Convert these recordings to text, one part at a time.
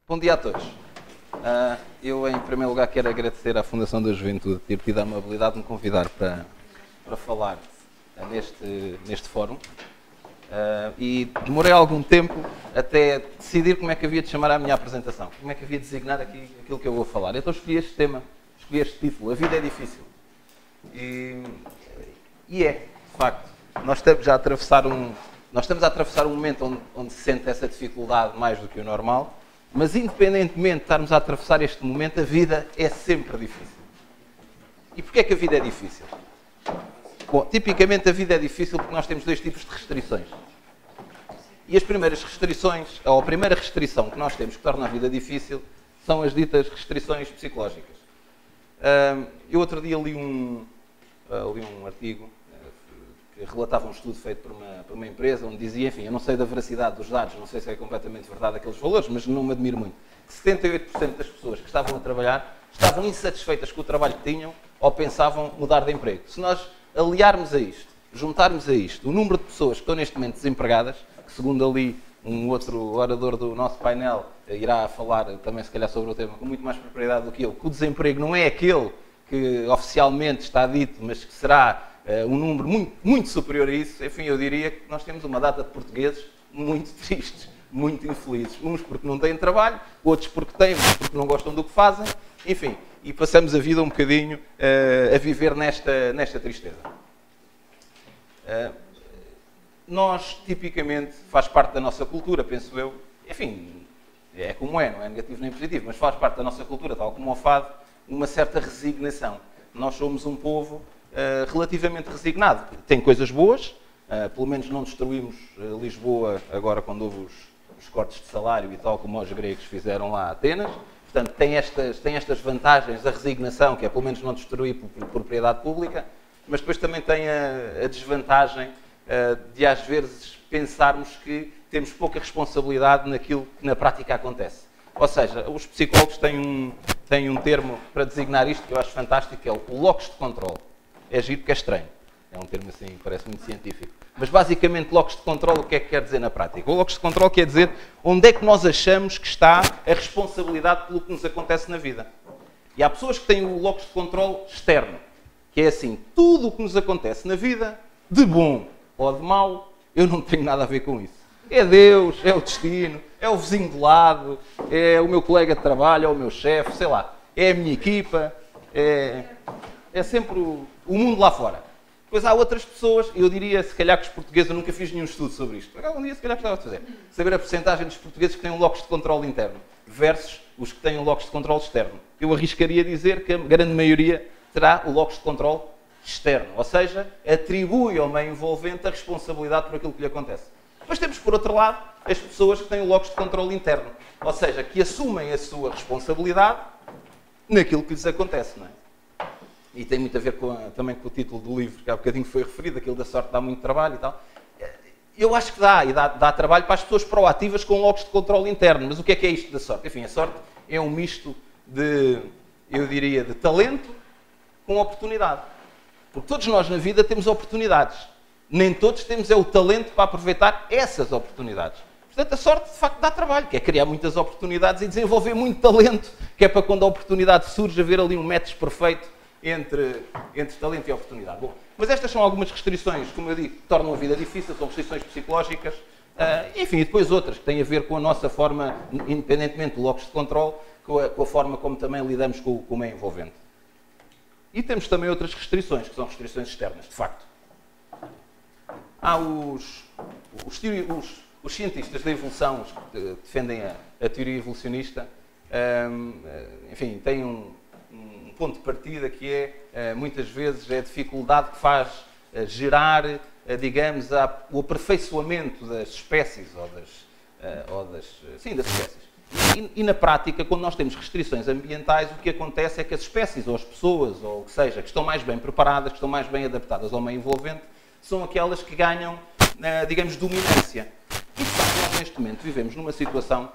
Bom dia a todos. Eu, em primeiro lugar, quero agradecer à Fundação da Juventude ter tido a amabilidade de me convidar para falar neste fórum. E demorei algum tempo até decidir como é que havia de chamar a minha apresentação, como é que havia de designar aquilo que eu vou falar. Então escolhi este tema, escolhi este título, A Vida é Difícil. E é, de facto, nós estamos a atravessar um momento onde se sente essa dificuldade mais do que o normal, mas independentemente de estarmos a atravessar este momento, a vida é sempre difícil. E porquê é que a vida é difícil? Bom, tipicamente a vida é difícil porque nós temos dois tipos de restrições. E as primeiras restrições, ou a primeira restrição que nós temos que torna a vida difícil, são as ditas restrições psicológicas. Eu outro dia li um artigo que relatava um estudo feito por uma empresa, onde dizia, enfim, eu não sei da veracidade dos dados, não sei se é completamente verdade aqueles valores, mas não me admiro muito, que 78% das pessoas que estavam a trabalhar estavam insatisfeitas com o trabalho que tinham ou pensavam mudar de emprego. Se nós aliarmos a isto, juntarmos a isto o número de pessoas que estão neste momento desempregadas, que segundo ali um outro orador do nosso painel irá falar também se calhar sobre o tema com muito mais propriedade do que eu, que o desemprego não é aquele que oficialmente está dito, mas que será um número muito, muito superior a isso, enfim, eu diria que nós temos uma data de portugueses muito tristes, muito infelizes. Uns porque não têm trabalho, outros porque têm, outros porque não gostam do que fazem, enfim, e passamos a vida um bocadinho a viver nesta tristeza. Nós, tipicamente, faz parte da nossa cultura, penso eu, enfim, é como é, não é negativo nem positivo, mas faz parte da nossa cultura, tal como o fado, uma certa resignação. Nós somos um povo relativamente resignado. Tem coisas boas, pelo menos não destruímos Lisboa agora quando houve os cortes de salário e tal, como os gregos fizeram lá a Atenas. Portanto, tem estas vantagens, a resignação, que é pelo menos não destruir por propriedade pública, mas depois também tem a desvantagem de às vezes pensarmos que temos pouca responsabilidade naquilo que na prática acontece. Ou seja, os psicólogos têm um termo para designar isto que eu acho fantástico, que é o locus de controle. É giro porque é estranho. É um termo assim, parece muito científico. Mas basicamente, locus de controle, o que é que quer dizer na prática? O locus de controle quer dizer onde é que nós achamos que está a responsabilidade pelo que nos acontece na vida. E há pessoas que têm o locus de controle externo, que é assim, tudo o que nos acontece na vida, de bom ou de mau, eu não tenho nada a ver com isso. É Deus, é o destino, é o vizinho do lado, é o meu colega de trabalho, é o meu chefe, sei lá, é a minha equipa, é sempre o mundo lá fora. Depois há outras pessoas, eu diria, se calhar que os portugueses, eu nunca fiz nenhum estudo sobre isto, um dia se calhar gostava de fazer, saber a percentagem dos portugueses que têm um locus de controle interno versus os que têm um locus de controle externo. Eu arriscaria dizer que a grande maioria terá o locus de controle externo, ou seja, atribui ao meio envolvente a responsabilidade por aquilo que lhe acontece. Depois temos, por outro lado, as pessoas que têm o locus de controle interno, ou seja, que assumem a sua responsabilidade naquilo que lhes acontece, não é? E tem muito a ver também com o título do livro, que há bocadinho foi referido, aquilo da sorte dá muito trabalho e tal. Eu acho que dá trabalho para as pessoas proativas com locus de controle interno. Mas o que é isto da sorte? Enfim, a sorte é um misto eu diria, de talento com oportunidade. Porque todos nós na vida temos oportunidades. Nem todos temos o talento para aproveitar essas oportunidades. Portanto, a sorte, de facto, dá trabalho, que é criar muitas oportunidades e desenvolver muito talento, que é para quando a oportunidade surge, haver ali um match perfeito entre talento e oportunidade. Bom, mas estas são algumas restrições, como eu digo, que tornam a vida difícil, são restrições psicológicas, enfim, e depois outras, que têm a ver com a nossa forma, independentemente do locus de controle, com a forma como também lidamos com o meio envolvente. E temos também outras restrições, que são restrições externas, de facto. Há os cientistas da evolução, os que defendem a teoria evolucionista, enfim, têm um ponto de partida que muitas vezes, a dificuldade que faz gerar, digamos, o aperfeiçoamento das espécies das espécies. E na prática, quando nós temos restrições ambientais, o que acontece é que as espécies, ou as pessoas, ou o que seja, que estão mais bem preparadas, que estão mais bem adaptadas ao meio envolvente, são aquelas que ganham, digamos, dominância. E, de facto, nós neste momento vivemos numa situação,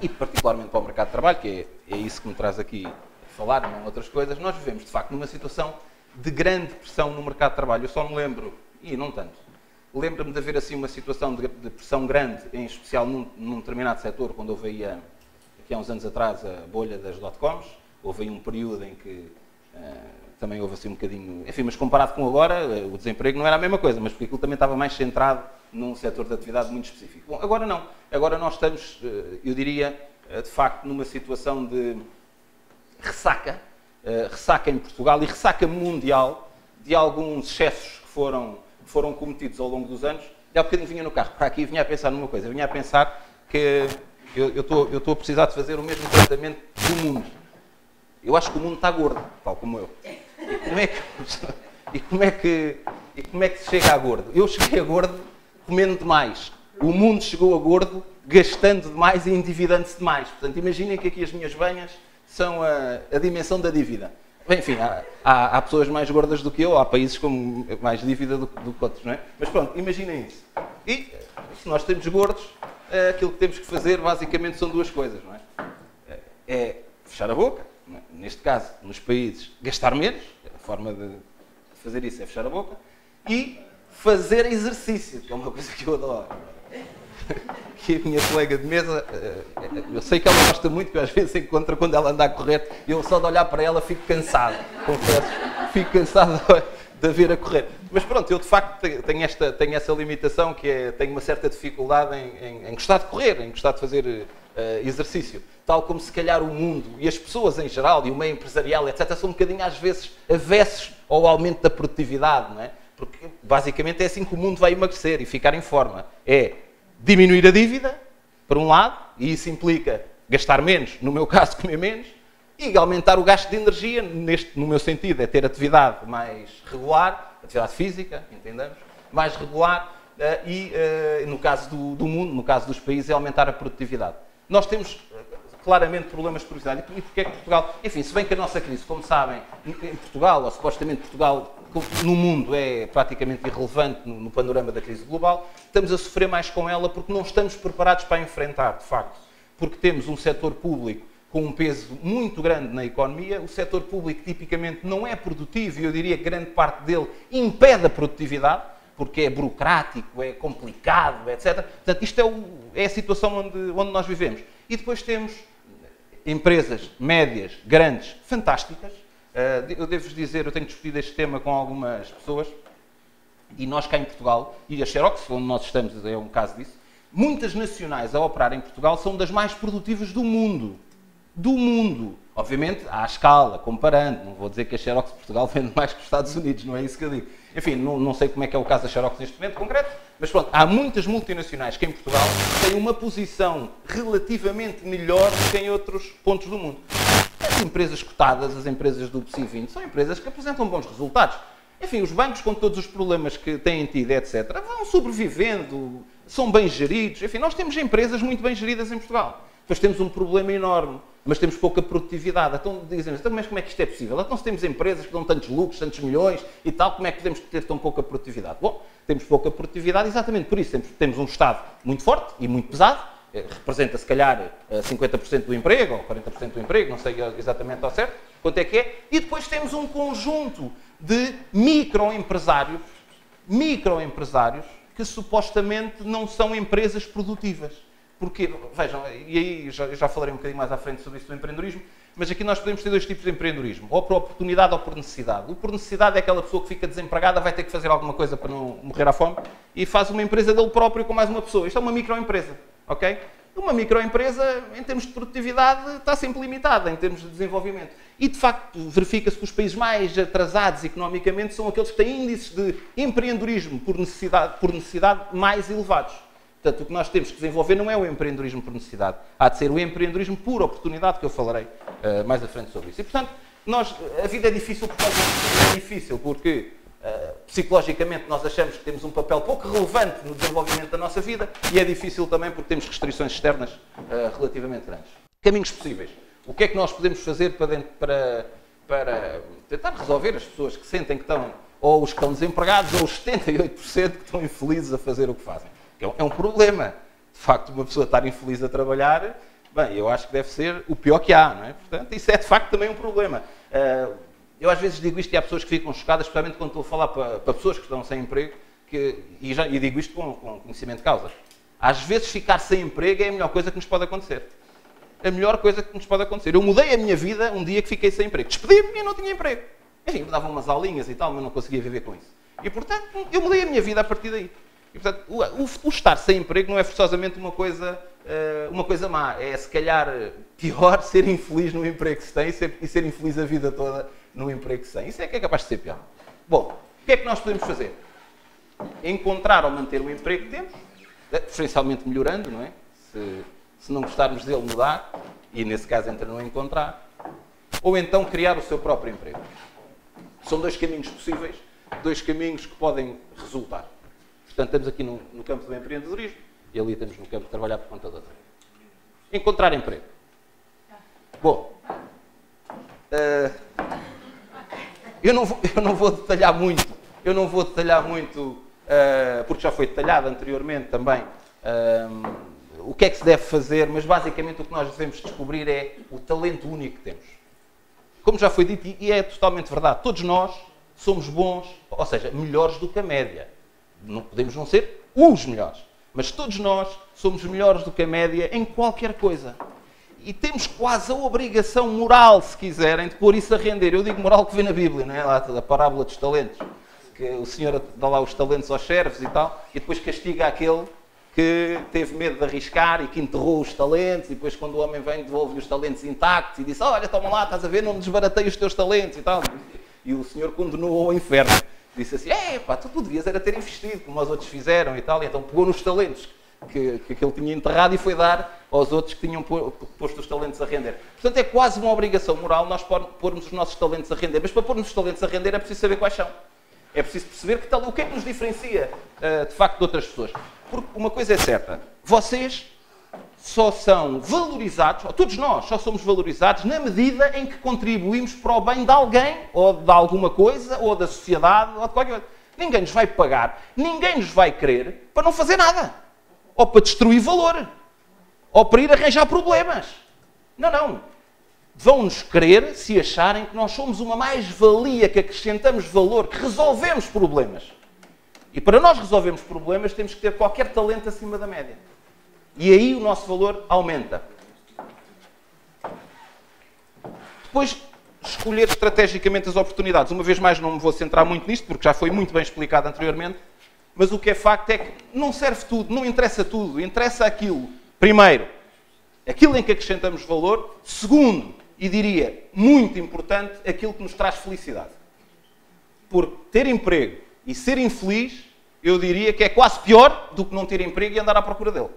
e particularmente para o mercado de trabalho, que é isso que me traz aqui a falar, não outras coisas, nós vivemos, de facto, numa situação de grande pressão no mercado de trabalho. Eu só me lembro, e não tanto, lembro-me de haver assim uma situação de pressão grande, em especial num determinado setor, quando houve aí, aqui há uns anos atrás, a bolha das dot-coms. Houve aí um período em que também houve assim um bocadinho... Enfim, mas comparado com agora, o desemprego não era a mesma coisa, mas porque aquilo também estava mais centrado num setor de atividade muito específico. Bom, agora não. Agora nós estamos, eu diria, de facto, numa situação de ressaca. Ressaca em Portugal e ressaca mundial de alguns excessos que foram cometidos ao longo dos anos. E há bocadinho vinha no carro para aqui e vinha a pensar numa coisa. Vinha a pensar que eu estou a precisar de fazer o mesmo tratamento do mundo. Eu acho que o mundo está gordo, tal como eu. E como é que se chega a gordo? Eu cheguei a gordo comendo demais. O mundo chegou a gordo gastando demais e endividando-se demais. Portanto, imaginem que aqui as minhas banhas são a dimensão da dívida. Bem, enfim, há pessoas mais gordas do que eu, há países com mais dívida do que outros, não é? Mas pronto, imaginem isso. E se nós estamos gordos, aquilo que temos que fazer basicamente são duas coisas, não é? É fechar a boca, neste caso, nos países, gastar menos, a forma de fazer isso é fechar a boca, e fazer exercício, que é uma coisa que eu adoro. Que a minha colega de mesa, eu sei que ela gosta muito, que eu às vezes encontro quando ela anda a correr, eu só de olhar para ela fico cansado, confesso, fico cansado de a ver a correr. Mas pronto, eu de facto tenho essa limitação, que é, tenho uma certa dificuldade em gostar de correr, em gostar de fazer exercício. Tal como se calhar o mundo e as pessoas em geral, e o meio empresarial, etc., são um bocadinho às vezes avessos ao aumento da produtividade, não é? Porque basicamente é assim que o mundo vai emagrecer e ficar em forma. É diminuir a dívida, por um lado, e isso implica gastar menos, no meu caso comer menos, e aumentar o gasto de energia, no meu sentido, é ter atividade mais regular, atividade física, entendemos, mais regular, e no caso do mundo, no caso dos países, é aumentar a produtividade. Nós temos claramente problemas de produtividade. E porquê é que Portugal... Enfim, se bem que a nossa crise, como sabem, em Portugal, ou supostamente Portugal, no mundo é praticamente irrelevante no panorama da crise global, estamos a sofrer mais com ela porque não estamos preparados para a enfrentar, de facto. Porque temos um setor público com um peso muito grande na economia, o setor público tipicamente não é produtivo e eu diria que grande parte dele impede a produtividade, porque é burocrático, é complicado, etc. Portanto, isto é a situação onde nós vivemos. E depois temos empresas médias, grandes, fantásticas. Eu devo-vos dizer, eu tenho discutido este tema com algumas pessoas, e nós cá em Portugal, e a Xerox, onde nós estamos, é um caso disso, muitas nacionais a operar em Portugal são das mais produtivas do mundo. Do mundo. Obviamente, à escala, comparando. Não vou dizer que a Xerox de Portugal vende mais que os Estados Unidos, não é isso que eu digo. Enfim, não sei como é que é o caso da Xerox neste momento concreto, mas pronto, há muitas multinacionais que em Portugal têm uma posição relativamente melhor do que em outros pontos do mundo. As empresas cotadas, as empresas do PSI 20, são empresas que apresentam bons resultados. Enfim, os bancos, com todos os problemas que têm tido, etc., vão sobrevivendo, são bem geridos. Enfim, nós temos empresas muito bem geridas em Portugal. Depois temos um problema enorme, mas temos pouca produtividade. Então dizem-nos, então, mas como é que isto é possível? Então se temos empresas que dão tantos lucros, tantos milhões e tal, como é que podemos ter tão pouca produtividade? Bom, temos pouca produtividade exatamente por isso. Temos um Estado muito forte e muito pesado, representa se calhar 50% do emprego, ou 40% do emprego, não sei exatamente ao certo quanto é que é, e depois temos um conjunto de microempresários que supostamente não são empresas produtivas. Porque, vejam, e aí já falarei um bocadinho mais à frente sobre isso do empreendedorismo, mas aqui nós podemos ter dois tipos de empreendedorismo, ou por oportunidade ou por necessidade. O por necessidade é aquela pessoa que fica desempregada, vai ter que fazer alguma coisa para não morrer à fome, e faz uma empresa dele próprio com mais uma pessoa. Isto é uma microempresa, ok? Uma microempresa, em termos de produtividade, está sempre limitada, em termos de desenvolvimento. E, de facto, verifica-se que os países mais atrasados economicamente são aqueles que têm índices de empreendedorismo por necessidade mais elevados. Portanto, o que nós temos que desenvolver não é o empreendedorismo por necessidade, há de ser o empreendedorismo por oportunidade, que eu falarei mais à frente sobre isso. E, portanto, a vida é difícil por causa disso. É difícil porque, psicologicamente, nós achamos que temos um papel pouco relevante no desenvolvimento da nossa vida e é difícil também porque temos restrições externas relativamente grandes. Caminhos possíveis. O que é que nós podemos fazer para tentar resolver as pessoas que sentem que estão, ou os que estão desempregados, ou os 78% que estão infelizes a fazer o que fazem? É um problema. De facto, uma pessoa estar infeliz a trabalhar, bem, eu acho que deve ser o pior que há, não é? Portanto, isso é de facto também um problema. Eu às vezes digo isto e há pessoas que ficam chocadas, especialmente quando estou a falar para pessoas que estão sem emprego, e digo isto com conhecimento de causa, às vezes ficar sem emprego é a melhor coisa que nos pode acontecer. A melhor coisa que nos pode acontecer. Eu mudei a minha vida um dia que fiquei sem emprego. Despedi-me e não tinha emprego. Enfim, me davam umas aulinhas e tal, mas não conseguia viver com isso. E, portanto, eu mudei a minha vida a partir daí. E, portanto, o estar sem emprego não é forçosamente uma coisa má. É, se calhar, pior ser infeliz no emprego que se tem e ser infeliz a vida toda no emprego que se tem. Isso é que é capaz de ser pior. Bom, o que é que nós podemos fazer? Encontrar ou manter o emprego que temos, preferencialmente melhorando, não é? Se não gostarmos dele, mudar, e nesse caso entra no encontrar, ou então criar o seu próprio emprego. São dois caminhos possíveis, dois caminhos que podem resultar. Portanto, estamos aqui no campo do empreendedorismo e ali estamos no campo de trabalhar por conta da outra. Encontrar emprego. Bom, eu não vou detalhar muito, porque já foi detalhado anteriormente também, o que é que se deve fazer, mas basicamente o que nós devemos descobrir é o talento único que temos. Como já foi dito, e é totalmente verdade, todos nós somos bons, ou seja, melhores do que a média. Não podemos não ser os melhores, mas todos nós somos melhores do que a média em qualquer coisa. E temos quase a obrigação moral, se quiserem, de pôr isso a render. Eu digo moral que vem na Bíblia, não é? Lá a parábola dos talentos. Que o Senhor dá lá os talentos aos servos e tal, e depois castiga aquele que teve medo de arriscar e que enterrou os talentos, e depois quando o homem vem devolve-lhe os talentos intactos e diz, olha, toma lá, estás a ver, não desbaratei os teus talentos e tal. E o Senhor condenou ao inferno. Disse assim, pá, tu devias era ter investido, como os outros fizeram e tal, e então pegou nos talentos que ele tinha enterrado e foi dar aos outros que tinham posto os talentos a render. Portanto, é quase uma obrigação moral nós pormos os nossos talentos a render, mas para pormos os talentos a render é preciso saber quais são. É preciso perceber o que é que nos diferencia, de facto, de outras pessoas. Porque uma coisa é certa, vocês só são valorizados, ou todos nós só somos valorizados na medida em que contribuímos para o bem de alguém, ou de alguma coisa, ou da sociedade, ou de qualquer coisa. Ninguém nos vai pagar, ninguém nos vai querer para não fazer nada. Ou para destruir valor. Ou para ir arranjar problemas. Não. Vão-nos querer se acharem que nós somos uma mais-valia, que acrescentamos valor, que resolvemos problemas. E para nós resolvermos problemas temos que ter qualquer talento acima da média. E aí o nosso valor aumenta. Depois, escolher estrategicamente as oportunidades. Uma vez mais, não me vou centrar muito nisto, porque já foi muito bem explicado anteriormente, mas o que é facto é que não serve tudo, não interessa tudo, interessa aquilo. Primeiro, aquilo em que acrescentamos valor. Segundo, e diria muito importante, aquilo que nos traz felicidade. Porque ter emprego e ser infeliz, eu diria que é quase pior do que não ter emprego e andar à procura dele.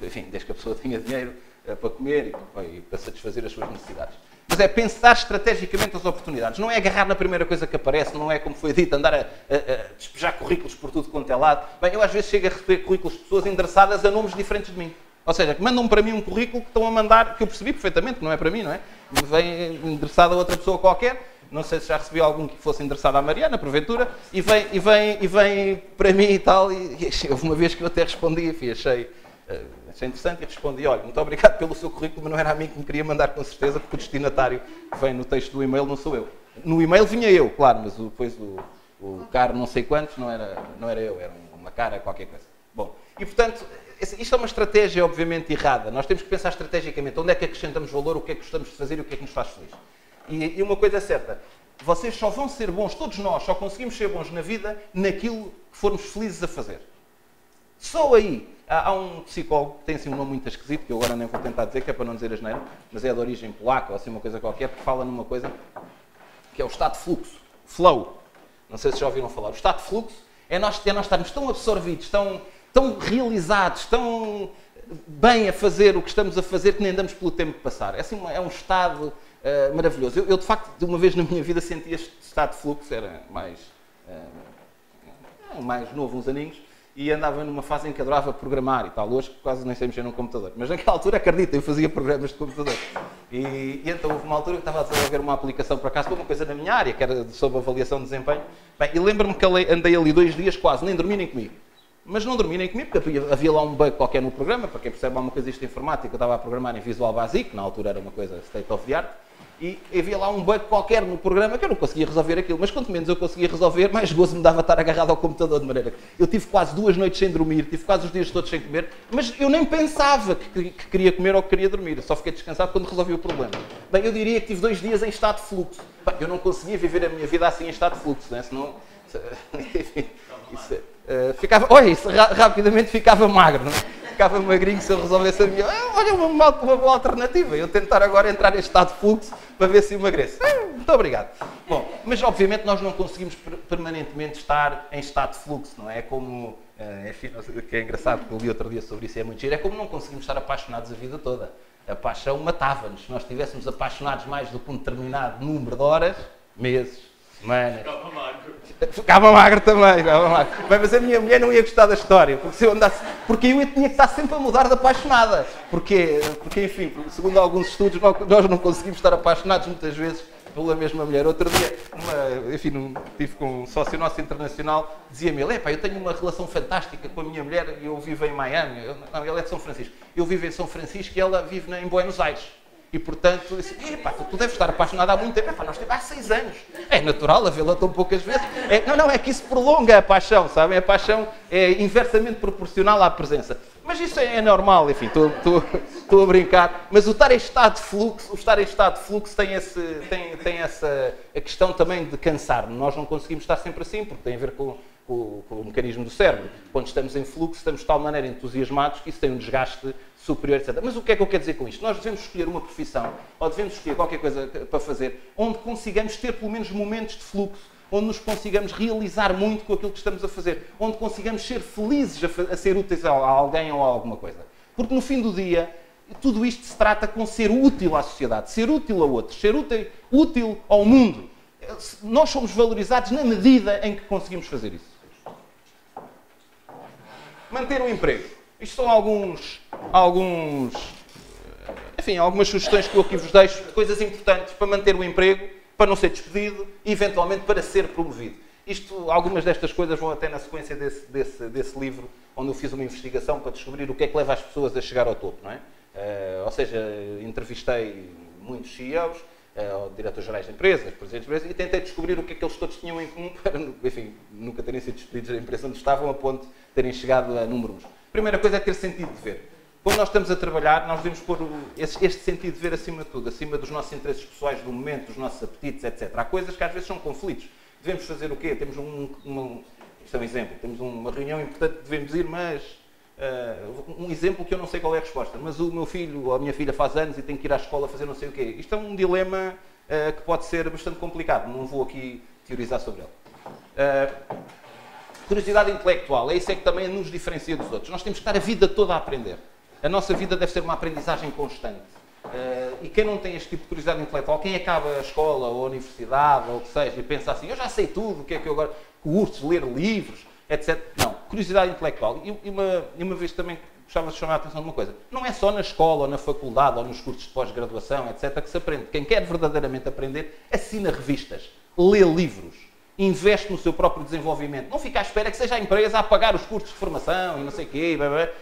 Enfim, desde que a pessoa tenha dinheiro para comer e para satisfazer as suas necessidades. Mas é pensar estrategicamente as oportunidades. Não é agarrar na primeira coisa que aparece, não é, como foi dito, andar a despejar currículos por tudo quanto é lado. Bem, eu às vezes chego a receber currículos de pessoas endereçadas a nomes diferentes de mim. Ou seja, que mandam para mim um currículo que estão a mandar, que eu percebi perfeitamente que não é para mim, não é? Vem endereçado a outra pessoa qualquer. Não sei se já recebi algum que fosse endereçado à Mariana, porventura, e vem para mim e tal. E houve uma vez que eu até respondi, achei interessante, e respondi, olha, muito obrigado pelo seu currículo, mas não era a mim que me queria mandar com certeza, porque o destinatário que vem no texto do e-mail não sou eu. No e-mail vinha eu, claro, mas depois o caro não sei quantos não era eu, era uma cara, qualquer coisa. Bom, e portanto, isto é uma estratégia obviamente errada. Nós temos que pensar estrategicamente onde é que acrescentamos valor, o que é que gostamos de fazer e o que é que nos faz feliz. E uma coisa é certa, vocês só vão ser bons, todos nós, só conseguimos ser bons na vida naquilo que formos felizes a fazer. Só aí. Há um psicólogo que tem assim um nome muito esquisito, que eu agora nem vou tentar dizer, que é para não dizer asneira, mas é de origem polaca, ou assim uma coisa qualquer, que fala numa coisa que é o estado de fluxo, flow. Não sei se já ouviram falar. O estado de fluxo é nós estarmos tão absorvidos, tão realizados, tão bem a fazer o que estamos a fazer, que nem andamos pelo tempo passar. É um estado maravilhoso. Eu, de facto, de uma vez na minha vida senti este estado de fluxo, era mais novo, uns aninhos, e andava numa fase em que adorava programar e tal. Hoje quase nem sei mexer num computador. Mas naquela altura, acredita, eu fazia programas de computador. E então houve uma altura que estava a desenvolver uma aplicação, por acaso, para uma coisa na minha área, que era sobre avaliação de desempenho. Bem, e lembro-me que andei ali 2 dias quase, nem dormi nem comigo. Mas não dormi nem comigo, porque havia lá um bug qualquer no programa, para quem percebe alguma coisa disto de informática, eu estava a programar em Visual Basic, que na altura era uma coisa state of the art, e havia lá um bug qualquer no programa que eu não conseguia resolver aquilo, mas quanto menos eu conseguia resolver, mais gozo me dava estar agarrado ao computador, de maneira que eu tive quase 2 noites sem dormir, tive quase os dias todos sem comer, mas eu nem pensava que queria comer ou que queria dormir, eu só fiquei descansado quando resolvi o problema. Bem, eu diria que tive 2 dias em estado de fluxo. Bem, eu não conseguia viver a minha vida assim em estado de fluxo, né? Senão... Enfim, isso, rapidamente ficava magro, não é? Ficava magrinho se eu resolvesse a minha... Olha, uma boa alternativa. Eu tentar agora entrar em estado de fluxo para ver se emagreço. Muito obrigado. Bom, mas obviamente nós não conseguimos permanentemente estar em estado de fluxo, não é? Como... Enfim, que é engraçado, que eu li outro dia sobre isso e é muito giro. É como não conseguimos estar apaixonados a vida toda. A paixão matava-nos. Se nós estivéssemos apaixonados mais do que um determinado número de horas, meses, semanas... Ficava magro também, ficava magro. Bem, mas a minha mulher não ia gostar da história, porque se eu andasse... Porque eu tinha que estar sempre a mudar de apaixonada. Porque enfim, segundo alguns estudos, nós não conseguimos estar apaixonados muitas vezes pela mesma mulher. Outro dia, estive com um sócio nosso internacional, dizia-me ele, eu tenho uma relação fantástica com a minha mulher e eu vivo em Miami. Não, ele é de São Francisco. Eu vivo em São Francisco e ela vive em Buenos Aires. E, portanto, eu disse, tu deves estar apaixonado há muito tempo. Nós temos há 6 anos. É natural a vê-la tão poucas vezes. É que isso prolonga a paixão, sabem? A paixão é inversamente proporcional à presença. Mas isso é normal, enfim, estou a brincar. Mas o estar em estado de fluxo, tem essa a questão também de cansar. Nós não conseguimos estar sempre assim, porque tem a ver com o mecanismo do cérebro. Quando estamos em fluxo, estamos de tal maneira entusiasmados que isso tem um desgaste superior, etc. Mas o que é que eu quero dizer com isto? Nós devemos escolher uma profissão, ou devemos escolher qualquer coisa para fazer, onde consigamos ter pelo menos momentos de fluxo, onde nos consigamos realizar muito com aquilo que estamos a fazer, onde consigamos ser felizes a ser úteis a alguém ou a alguma coisa. Porque no fim do dia, tudo isto se trata com ser útil à sociedade, ser útil a outros, ser útil ao mundo. Nós somos valorizados na medida em que conseguimos fazer isso. Manter um emprego. Isto são algumas sugestões que eu aqui vos deixo, de coisas importantes para manter o emprego, para não ser despedido e, eventualmente, para ser promovido. Algumas destas coisas vão até na sequência desse livro, onde eu fiz uma investigação para descobrir o que é que leva as pessoas a chegar ao topo, não é? Ou seja, entrevistei muitos CEOs, diretores-gerais de empresas, presidentes de empresas, e tentei descobrir o que é que eles todos tinham em comum para, enfim, nunca terem sido despedidos da empresa onde estavam, a ponto de terem chegado a número 1. A primeira coisa é ter sentido de ver. Quando nós estamos a trabalhar, nós devemos pôr este sentido de ver acima de tudo, acima dos nossos interesses pessoais do momento, dos nossos apetites, etc. Há coisas que às vezes são conflitos. Devemos fazer o quê? Temos isto é um exemplo, temos uma reunião importante, devemos ir, mas... um exemplo que eu não sei qual é a resposta, mas o meu filho ou a minha filha faz anos e tem que ir à escola fazer não sei o quê. Isto é um dilema que pode ser bastante complicado, não vou aqui teorizar sobre ele. Curiosidade intelectual, é isso que também nos diferencia dos outros. Nós temos que estar a vida toda a aprender. A nossa vida deve ser uma aprendizagem constante. E quem não tem este tipo de curiosidade intelectual, quem acaba a escola ou a universidade ou o que seja e pensa assim, eu já sei tudo, o que é que eu agora curso, ler livros, etc. Não, curiosidade intelectual. E uma vez também gostava de chamar a atenção de uma coisa. Não é só na escola, ou na faculdade, ou nos cursos de pós-graduação, etc., que se aprende. Quem quer verdadeiramente aprender, assina revistas, lê livros, investe no seu próprio desenvolvimento. Não fica à espera que seja a empresa a pagar os cursos de formação e não sei o quê,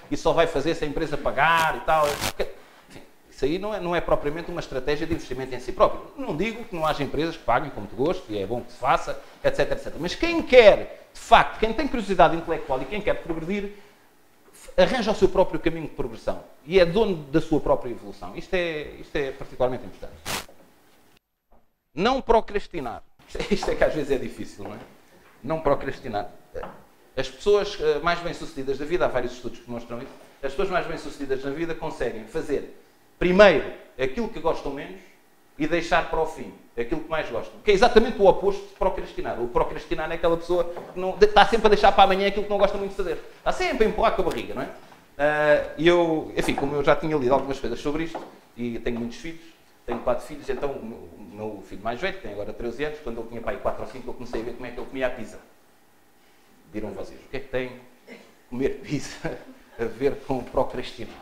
e só vai fazer se a empresa pagar e tal. Enfim, isso aí não é propriamente uma estratégia de investimento em si próprio. Não digo que não haja empresas que paguem como de gosto, e é bom que se faça, etc., etc. Mas quem quer, de facto, quem tem curiosidade intelectual e quem quer progredir, arranja o seu próprio caminho de progressão e é dono da sua própria evolução. Isto é particularmente importante. Não procrastinar. Isto é que às vezes é difícil, não é? Não procrastinar. As pessoas mais bem-sucedidas da vida, há vários estudos que mostram isso, as pessoas mais bem-sucedidas na vida conseguem fazer primeiro aquilo que gostam menos e deixar para o fim aquilo que mais gostam. Que é exatamente o oposto de procrastinar. O procrastinar é aquela pessoa que está sempre a deixar para amanhã aquilo que não gosta muito de fazer. Está sempre a empurrar com a barriga, não é? E eu, enfim, como eu já tinha lido algumas coisas sobre isto, e tenho muitos filhos, tenho 4 filhos, então o meu filho mais velho, que tem agora 13 anos, quando ele tinha pai 4 ou 5, eu comecei a ver como é que ele comia a pizza. Viram vocês, o que é que tem comer pizza a ver com procrastinar?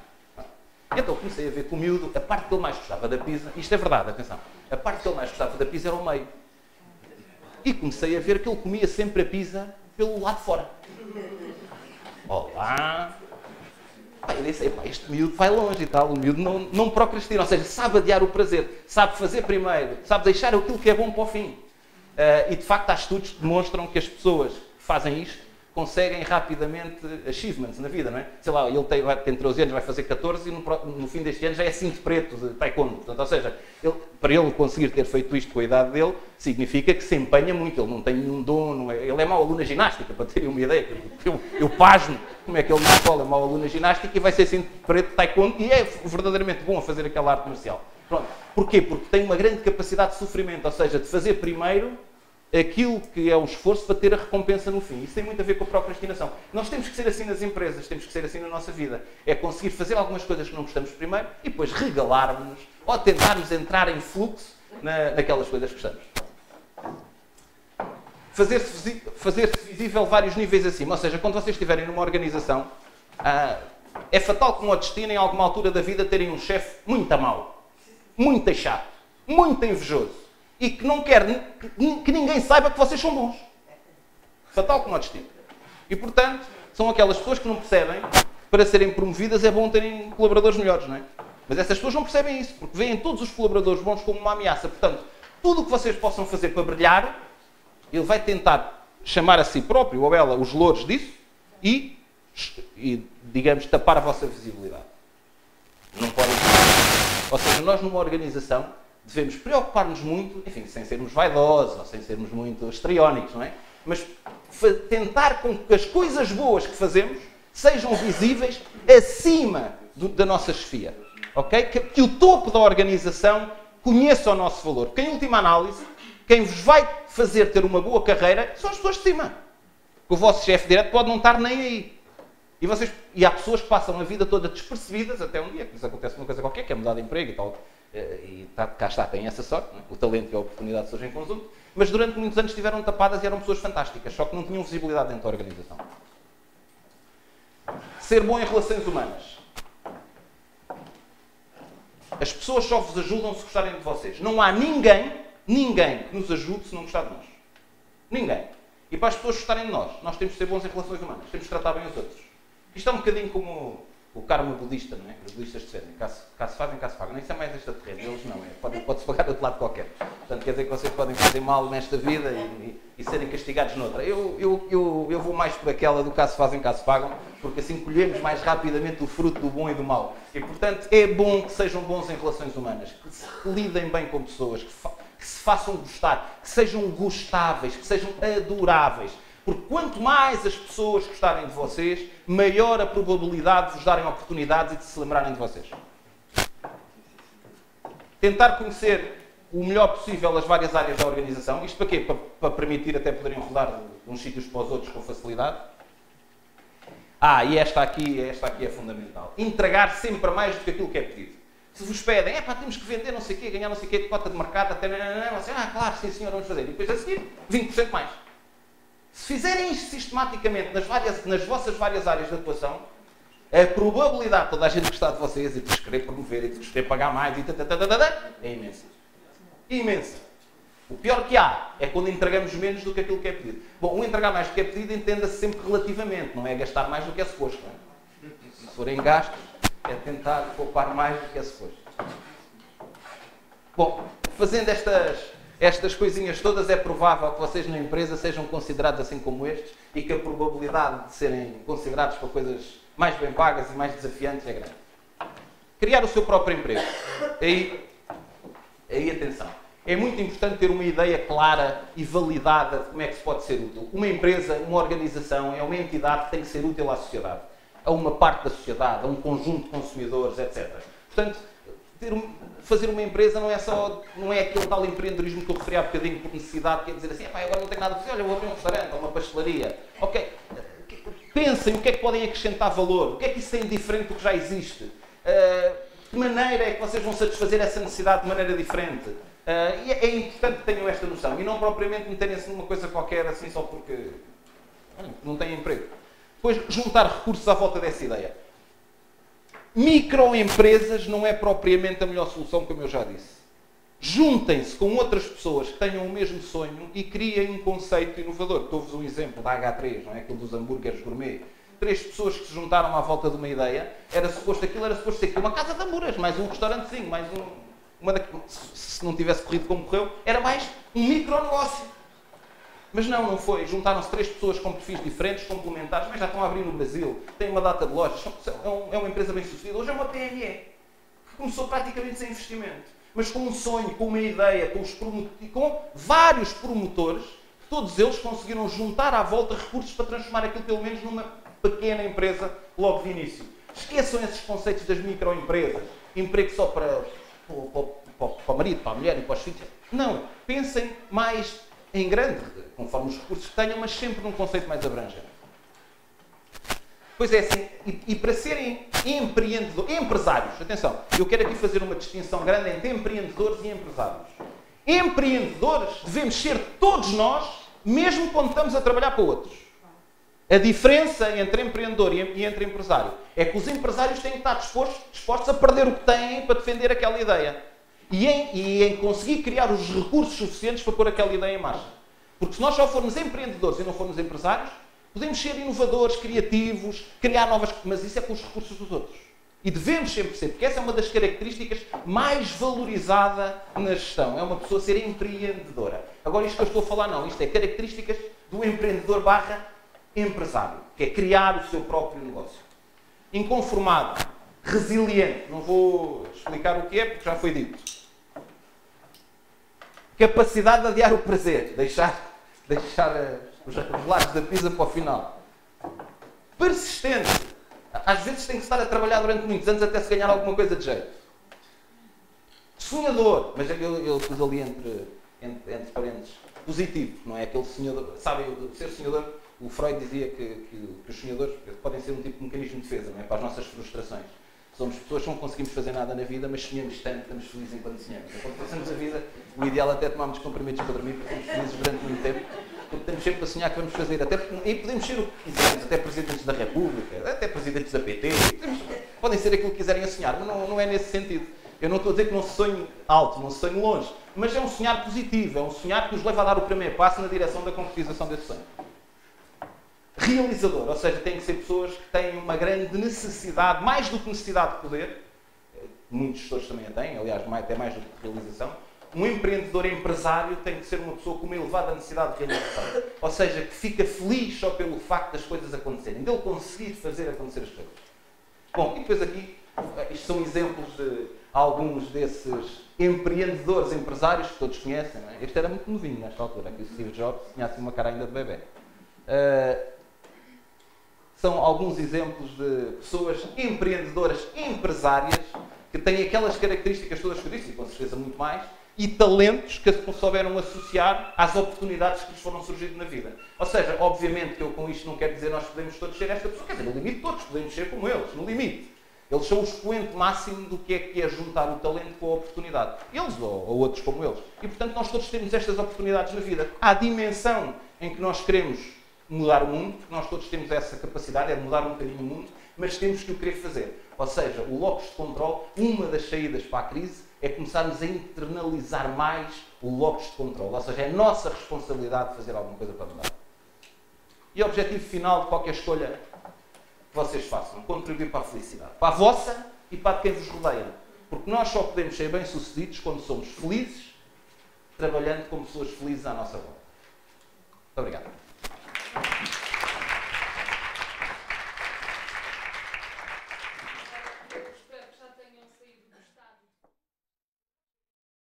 Então comecei a ver com o miúdo, a parte que ele mais gostava da pizza, isto é verdade, atenção, a parte que ele mais gostava da pizza era o meio. E comecei a ver que ele comia sempre a pizza pelo lado de fora. Olá! Pá, eu disse, este miúdo vai longe e tal, o miúdo não procrastina, ou seja, sabe adiar o prazer, sabe fazer primeiro, sabe deixar aquilo que é bom para o fim. E de facto há estudos que demonstram que as pessoas que fazem isto conseguem rapidamente achievements na vida, não é? Sei lá, ele tem 13 anos, vai fazer 14 e no fim deste ano já é cinto preto de taekwondo. Portanto, ou seja, para ele conseguir ter feito isto com a idade dele, significa que se empenha muito, ele não tem nenhum dom, ele é mau aluno na ginástica, para terem uma ideia. Eu pasmo como é que ele na escola é mau aluno na ginástica e vai ser cinto preto de taekwondo e é verdadeiramente bom a fazer aquela arte marcial. Pronto. Porquê? Porque tem uma grande capacidade de sofrimento, ou seja, de fazer primeiro aquilo que é um esforço para ter a recompensa no fim. Isso tem muito a ver com a procrastinação. Nós temos que ser assim nas empresas, temos que ser assim na nossa vida. É conseguir fazer algumas coisas que não gostamos primeiro e depois regalarmos-nos ou tentarmos entrar em fluxo naquelas coisas que gostamos. Fazer-se visível vários níveis acima. Ou seja, quando vocês estiverem numa organização, é fatal como o destino, em alguma altura da vida, terem um chefe muito mau, muito chato, muito invejoso. E que não quer que ninguém saiba que vocês são bons. Fatal como o destino. E, portanto, são aquelas pessoas que não percebem que para serem promovidas é bom terem colaboradores melhores, não é? Mas essas pessoas não percebem isso, porque veem todos os colaboradores bons como uma ameaça. Portanto, tudo o que vocês possam fazer para brilhar, ele vai tentar chamar a si próprio, ou ela, os louros disso e digamos, tapar a vossa visibilidade. Não podem. Ou seja, nós numa organização devemos preocupar-nos muito, enfim, sem sermos vaidosos ou sem sermos muito histriónicos, não é? Mas tentar com que as coisas boas que fazemos sejam visíveis acima da nossa chefia. Okay? Que o topo da organização conheça o nosso valor. Porque, em última análise, quem vos vai fazer ter uma boa carreira são as pessoas de cima. O vosso chefe direto pode não estar nem aí. E há pessoas que passam a vida toda despercebidas até um dia que lhes acontece uma coisa qualquer, que é mudar de emprego e tal. E cá está, têm essa sorte, não é? O talento e a oportunidade surgem em conjunto, mas durante muitos anos estiveram tapadas e eram pessoas fantásticas, só que não tinham visibilidade dentro da organização. Ser bom em relações humanas. As pessoas só vos ajudam se gostarem de vocês. Não há ninguém que nos ajude se não gostar de nós. Ninguém. E para as pessoas gostarem de nós temos de ser bons em relações humanas, temos de tratar bem os outros. Isto é um bocadinho como o karma budista, não é? Os budistas defendem. Caso fazem, caso pagam. Nem isso é mais extraterrestre. Eles não. Pode-se pagar de outro lado qualquer. Portanto, quer dizer que vocês podem fazer mal nesta vida e serem castigados noutra. Eu vou mais por aquela do caso fazem, caso pagam, porque assim colhemos mais rapidamente o fruto do bom e do mau. E, portanto, é bom que sejam bons em relações humanas, que lidem bem com pessoas, que se façam gostar, que sejam gostáveis, que sejam adoráveis. Porque quanto mais as pessoas gostarem de vocês, maior a probabilidade de vos darem oportunidades e de se lembrarem de vocês. Tentar conhecer o melhor possível as várias áreas da organização. Isto para quê? Para permitir até poderem rodar de uns sítios para os outros com facilidade. E esta aqui é fundamental. Entregar sempre mais do que aquilo que é pedido. Se vos pedem, temos que vender não sei o quê, ganhar não sei o quê de cota de mercado, até vocês, claro, sim senhor, vamos fazer. E depois a seguir, 20% mais. Se fizerem isto sistematicamente nas vossas várias áreas de atuação, a probabilidade de toda a gente gostar de vocês e de vos querer promover e de vos querer pagar mais é imensa. Imensa. O pior que há é quando entregamos menos do que aquilo que é pedido. Bom, o entregar mais do que é pedido entenda-se sempre relativamente, não é gastar mais do que é suposto. Não é? Se forem gastos, é tentar poupar mais do que é suposto. Bom, fazendo estas coisinhas todas, é provável que vocês na empresa sejam considerados assim como estes e que a probabilidade de serem considerados para coisas mais bem pagas e mais desafiantes é grande. Criar o seu próprio emprego. Aí atenção. É muito importante ter uma ideia clara e validada de como é que se pode ser útil. Uma empresa, uma organização, é uma entidade que tem que ser útil à sociedade. A uma parte da sociedade, a um conjunto de consumidores, etc. Portanto, fazer uma empresa não é aquele tal empreendedorismo que eu referi há bocadinho por necessidade, que é dizer assim, agora não tenho nada a fazer, olha, eu vou abrir um restaurante ou uma pastelaria. Ok, pensem o que é que podem acrescentar valor, o que é que isso tem diferente do que já existe, de que maneira é que vocês vão satisfazer essa necessidade de maneira diferente. E é importante que tenham esta noção e não propriamente meterem-se numa coisa qualquer assim só porque não têm emprego. Depois, juntar recursos à volta dessa ideia. Microempresas não é propriamente a melhor solução, como eu já disse. Juntem-se com outras pessoas que tenham o mesmo sonho e criem um conceito inovador. Dou-vos um exemplo da H3, não é? Aquilo dos hambúrgueres gourmet. 3 pessoas que se juntaram à volta de uma ideia, aquilo era suposto ser uma casa de amuras, mais um restaurantezinho, mais se não tivesse corrido como correu, era mais um micronegócio. Mas não foi. Juntaram-se 3 pessoas com perfis diferentes, complementares, mas já estão a abrir no Brasil, têm uma data de lojas, é uma empresa bem sucedida. Hoje é uma PME, que começou praticamente sem investimento, mas com um sonho, com uma ideia, com vários promotores, todos eles conseguiram juntar à volta recursos para transformar aquilo pelo menos numa pequena empresa logo de início. Esqueçam esses conceitos das microempresas, emprego só para o marido, para a mulher e para os filhos. Não, pensem mais em grande, conforme os recursos que tenham, mas sempre num conceito mais abrangente. Pois é assim, e para serem empresários, atenção, eu quero aqui fazer uma distinção grande entre empreendedores e empresários. Empreendedores devemos ser todos nós, mesmo quando estamos a trabalhar para outros. A diferença entre empreendedor e entre empresário é que os empresários têm que estar dispostos a perder o que têm para defender aquela ideia. E em conseguir criar os recursos suficientes para pôr aquela ideia em marcha. Porque se nós só formos empreendedores e não formos empresários, podemos ser inovadores, criativos, criar novas... Mas isso é com os recursos dos outros. E devemos sempre ser, porque essa é uma das características mais valorizadas na gestão. É uma pessoa ser empreendedora. Agora, isto que eu estou a falar, não. Isto é características do empreendedor / empresário, que é criar o seu próprio negócio. Inconformado, resiliente. Não vou explicar o que é, porque já foi dito. Capacidade de adiar o prazer. Deixar os relatos da pizza para o final. Persistente. Às vezes tem que estar a trabalhar durante muitos anos até se ganhar alguma coisa de jeito. Sonhador. Mas eu pus ali entre parênteses. Positivo. Não é aquele sonhador. Sabem, ser sonhador, o Freud dizia que os sonhadores podem ser um tipo de mecanismo de defesa, não é? Para as nossas frustrações. Somos pessoas que não conseguimos fazer nada na vida, mas sonhamos tanto, estamos felizes enquanto sonhamos. Enquanto passamos a vida, o ideal é até tomarmos comprimidos para dormir, porque estamos felizes durante muito tempo, porque estamos sempre a sonhar que vamos fazer, e podemos ser o que quisermos, até presidentes da República, até presidentes da PT, podem ser aquilo que quiserem a sonhar, mas não é nesse sentido. Eu não estou a dizer que não sonho alto, não sonho longe, mas é um sonhar positivo, é um sonhar que nos leva a dar o primeiro passo na direção da concretização desse sonho. Realizador, ou seja, têm que ser pessoas que têm uma grande necessidade, mais do que necessidade de poder, muitos gestores também a têm, aliás, até mais do que realização. Um empreendedor empresário tem que ser uma pessoa com uma elevada necessidade de realização, ou seja, que fica feliz só pelo facto das coisas acontecerem, dele conseguir fazer acontecer as coisas. Bom, e depois aqui, isto são exemplos de alguns desses empreendedores empresários que todos conhecem, não é? Este era muito novinho nesta altura, aqui o Steve Jobs tinha assim uma cara ainda de bebê. São alguns exemplos de pessoas empreendedoras, empresárias, que têm aquelas características todas que eu disse, e com certeza muito mais, e talentos que se souberam associar às oportunidades que lhes foram surgindo na vida. Ou seja, obviamente que eu com isto não quero dizer nós podemos todos ser esta pessoa, quer dizer, no limite todos podemos ser como eles, no limite. Eles são o expoente máximo do que é juntar o talento com a oportunidade. Eles ou outros como eles. E portanto nós todos temos estas oportunidades na vida. Há a dimensão em que nós queremos mudar o mundo, porque nós todos temos essa capacidade, é de mudar um bocadinho o mundo, mas temos que o querer fazer. Ou seja, o locus de controle, uma das saídas para a crise, é começarmos a internalizar mais o locus de controle. Ou seja, é a nossa responsabilidade de fazer alguma coisa para mudar. E o objetivo final de qualquer escolha que vocês façam, contribuir para a felicidade. Para a vossa e para a de quem vos rodeia. Porque nós só podemos ser bem-sucedidos quando somos felizes, trabalhando com pessoas felizes à nossa volta. Muito obrigado.